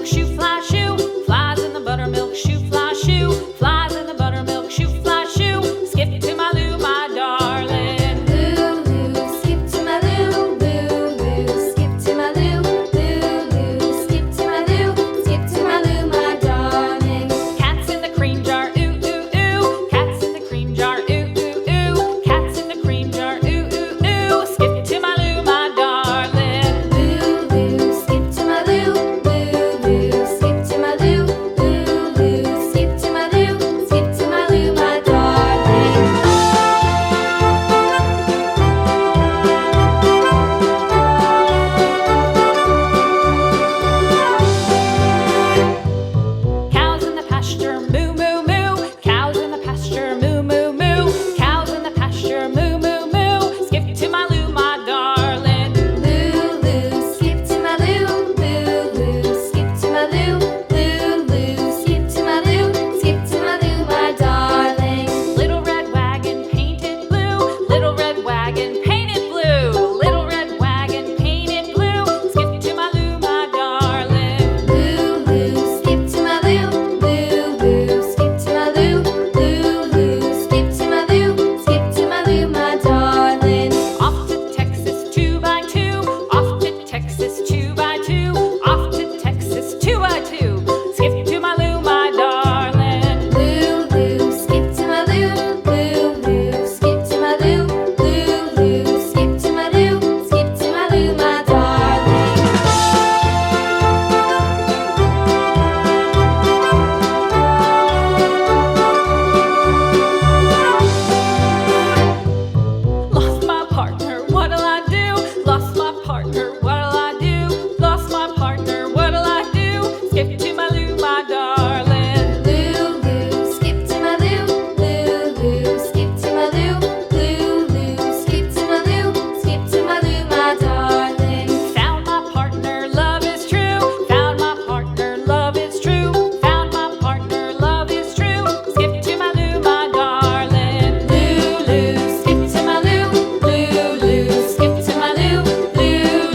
buttermilk shoe, fly shoe. Flies in the buttermilk shoe, fly shoe. Flies in the buttermilk shoe, fly shoe. Skip to my Lou, my darling. Lou, skip to my Lou, Lou, skip to my Lou, Lou, skip to my Lou, skip to my Lou, my darling. Cats in the cream jar, ooh, ooh, ooh. Cats in the cream jar, ooh, ooh, ooh. Cats in the cream jar, ooh, ooh, ooh. Skip to my Lou, my darling. Lou, skip to my Lou, Lou, skip to my Lou, Lou, skip to my Lou, skip to my Lou, my darling. Cows in the pasture, moo, moo, moo. Cows in the pasture, moo, moo, moo. Cows in the pasture, moo, moo, moo. Skip to my Lou, my darling. Lou, skip to my Lou, Lou, skip to my Lou, Lou, skip to my Lou, skip to my Lou, my darling. Little red wagon painted blue. Little red wagon painted blue. Little red wagon painted blue. Skip to my Lou, my darling. Lou, skip to my Lou, Lou, skip to my Lou, Lou, skip to my Lou, skip to my Lou, my darling. Off to Texas 2x2. Off to Texas 2x2. Off to Texas 2x2. Skip to my Lou, my darling. Lou, skip to my Lou, Lou, skip to my Lou, Lou, skip to my Lou, skip to my Lou, my darling. Lost my partner, what'll I do? Lost my partner, what'll I do? Lost my partner, what'll I do? Skip to my Lou, my darling. Lou, skip to my Lou, Lou, skip to my Lou, Lou, skip to my Lou, skip to my Lou, my darling. Found my partner, love is true. Found my partner, love is true. Found my partner, love is true. Skip to my Lou, my darling. Lou, skip to my Lou, Lou, skip to my Lou,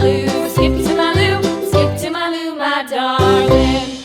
Lou, skip to my Lou, skip to my Lou, my darling.